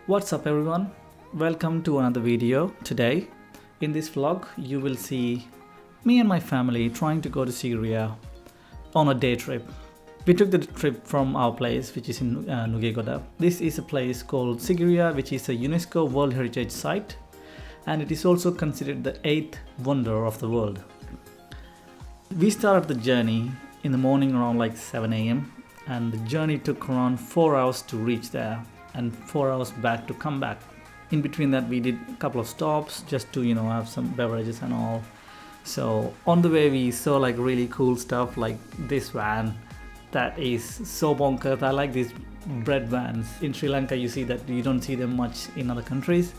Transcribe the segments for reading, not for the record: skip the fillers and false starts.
What's up everyone? Welcome to another video. Today in this vlog you will see me and my family trying to go to Sigiriya on a day trip. We took the trip from our place which is in Nugegoda. This is a place called Sigiriya which is a UNESCO World Heritage Site and it is also considered the 8th wonder of the world. We started the journey in the morning around like 7 a.m. and the journey took around 4 hours to reach there and 4 hours back to come back. In between that we did a couple of stops just to have some beverages and all. So on the way we saw like really cool stuff like this van that is so bonkers. I like these bread vans. In Sri Lanka you see that you don't see them much in other countries.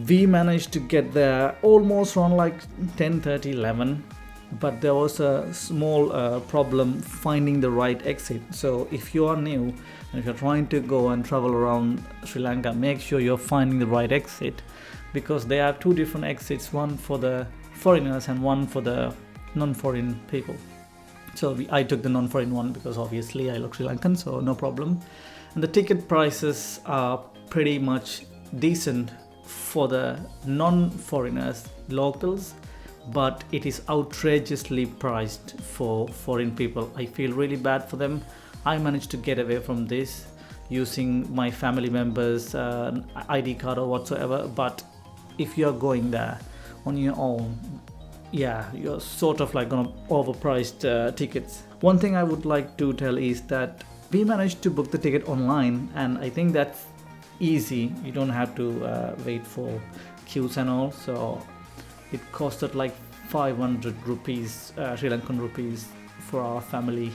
We managed to get there almost around like 10:30, 11. But there was a small problem finding the right exit. So if you are new and if you're trying to go and travel around Sri Lanka, make sure you're finding the right exit, because there are two different exits, one for the foreigners and one for the non-foreign people. So I took the non-foreign one because obviously I look Sri Lankan, so no problem. And the ticket prices are pretty much decent for the non-foreigners, locals, but it is outrageously priced for foreign people. I feel really bad for them. I managed to get away from this using my family members' ID card or whatsoever, but if you're going there on your own, you're sort of like gonna overpriced tickets. One thing I would like to tell is that we managed to book the ticket online, and I think that's easy. You don't have to wait for queues and all. So it costed like 500 rupees, Sri Lankan rupees for our family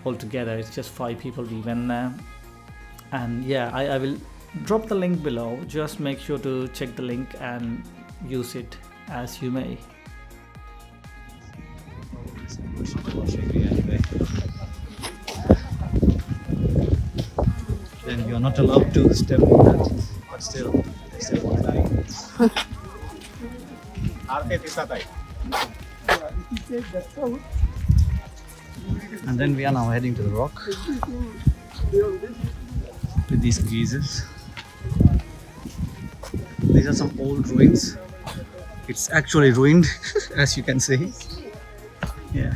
altogether. It's just 5 people we went there. And I will drop the link below. Just make sure to check the link and use it as you may. Then you're not allowed to step on that, but still one line. And then we are now heading to the rock with these geysers. These are some old ruins. It's actually ruined as you can see. Yeah.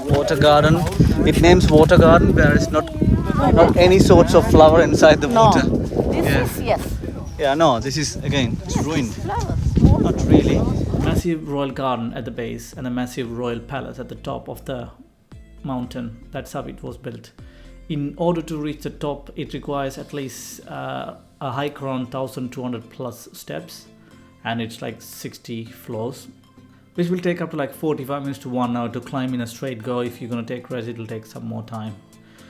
Water garden. It names water garden. There is not any sorts of flower inside the water. This is again, it's ruined. Not really. Massive royal garden at the base and a massive royal palace at the top of the mountain. That's how it was built. In order to reach the top, it requires at least a hike around 1200 plus steps, and it's like 60 floors, which will take up to like 45 minutes to 1 hour to climb in a straight go. If you're gonna take rest, it'll take some more time.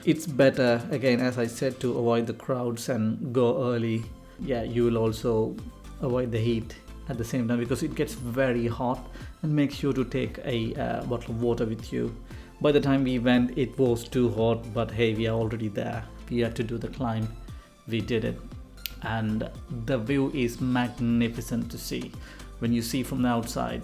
It's better, again, as I said, to avoid the crowds and go early. You will also avoid the heat at the same time because it gets very hot, and make sure to take a bottle of water with you. By the time we went, it was too hot, but hey, we are already there. We had to do the climb. We did it. And the view is magnificent to see. When you see from the outside,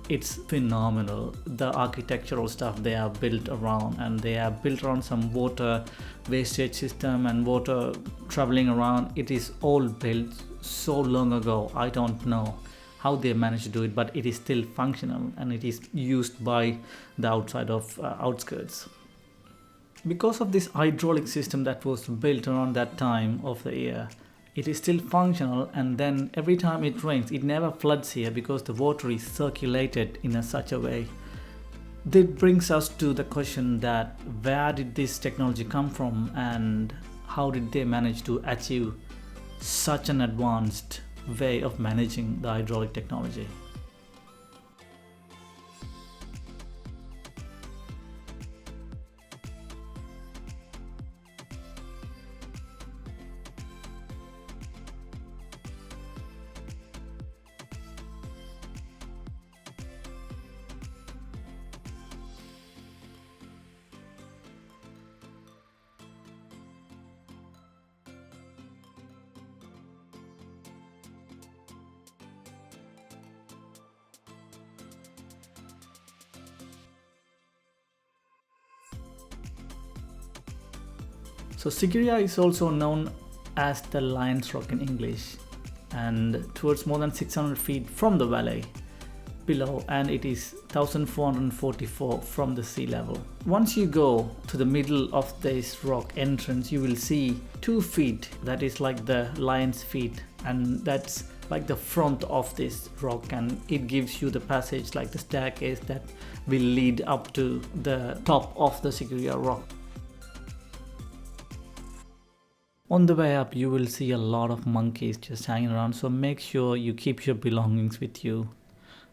it's phenomenal. The architectural stuff they are built around, and they are built around some water wastage system and water traveling around. It is all built so long ago. I don't know how they managed to do it, but it is still functional and it is used by the outside of outskirts. Because of this hydraulic system that was built around that time of the year, it is still functional, and then every time it rains, it never floods here because the water is circulated in such a way. That brings us to the question that where did this technology come from, and how did they manage to achieve such an advanced way of managing the hydraulic technology? So Sigiriya is also known as the Lion's Rock in English, and towards more than 600 feet from the valley below, and it is 1444 from the sea level. Once you go to the middle of this rock entrance, you will see 2 feet, that is like the lion's feet, and that's like the front of this rock, and it gives you the passage like the staircase that will lead up to the top of the Sigiriya rock. On the way up, you will see a lot of monkeys just hanging around, so make sure you keep your belongings with you.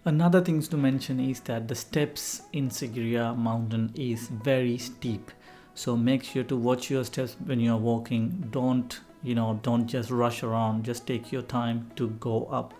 Another thing to mention is that the steps in Sigiriya mountain is very steep, so make sure to watch your steps when you are walking. Don't just rush around, just take your time to go up.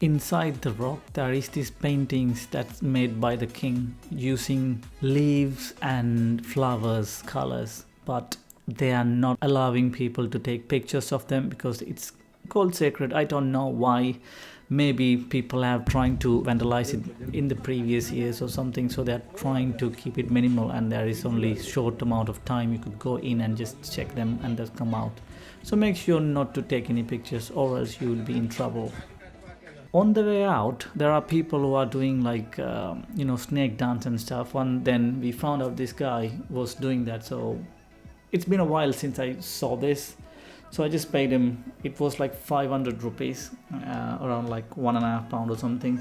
Inside the rock there is these paintings that's made by the king using leaves and flowers colors, but they are not allowing people to take pictures of them because it's called sacred. I don't know why. Maybe people have trying to vandalize it in the previous years or something, so they're trying to keep it minimal, and there is only short amount of time you could go in and just check them and just come out. So make sure not to take any pictures or else you will be in trouble. On the way out, there are people who are doing like snake dance and stuff, and then we found out this guy was doing that. So it's been a while since I saw this, so I just paid him. It was like 500 rupees, around like £1.5 or something.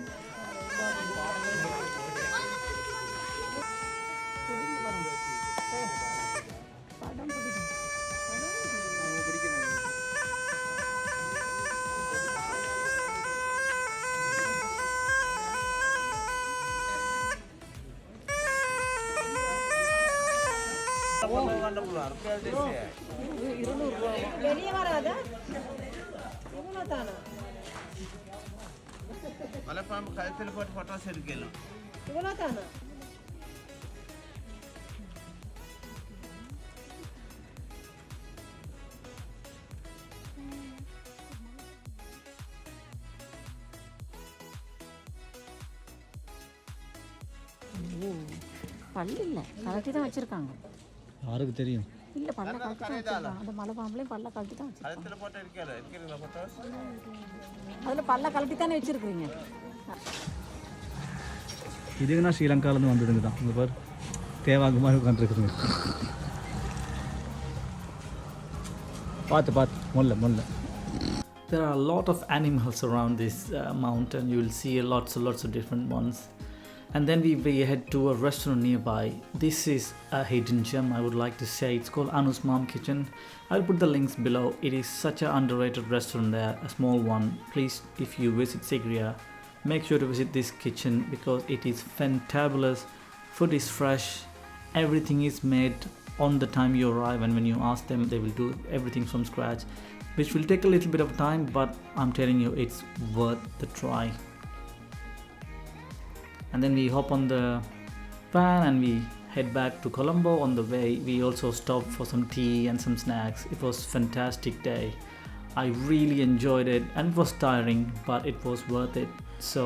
பல்ல கலட்டி தான் வச்சிருக்காங்க. யாருக்கு தெரியும்? இல்ல பல்ல கலட்டி தான் வச்சிருக்காங்க. அந்த மலை பாம்பளையும் பல்ல கலட்டி தான் வச்சிருக்காங்க. கழுத்துல போட்டு இருக்கீங்களா போட்டோஸ்? அதுல பல்ல கலட்டி தானே வச்சிருக்கீங்க. இதுனா ஸ்ரீலங்கால இருந்து வந்ததுங்க தான். இங்க பாரு தேவாங்க மாதிரி உட்கார்ந்திருக்குங்க. பாத்து மொல்ல. There are a lot of animals around this mountain. You will see lots of different ones. And then we head to a restaurant nearby. This is a hidden gem, I would like to say. It's called Anu's Mom Kitchen. I'll put the links below. It is such an underrated restaurant there, a small one. Please, if you visit Sigiriya, make sure to visit this kitchen because it is fantabulous. Food is fresh. Everything is made on the time you arrive, and when you ask them, they will do everything from scratch, which will take a little bit of time, but I'm telling you, it's worth the try. And then we hop on the van and we head back to Colombo. On the way, we also stopped for some tea and some snacks. It was a fantastic day. I really enjoyed it, and it was tiring, but it was worth it. So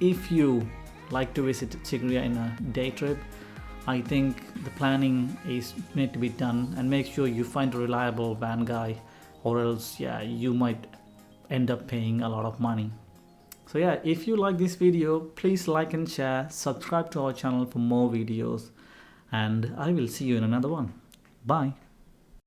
if you like to visit Sigiriya in a day trip, I think the planning is need to be done, and make sure you find a reliable van guy, or else you might end up paying a lot of money. So if you like this video, please like and share, subscribe to our channel for more videos, and I will see you in another one. Bye.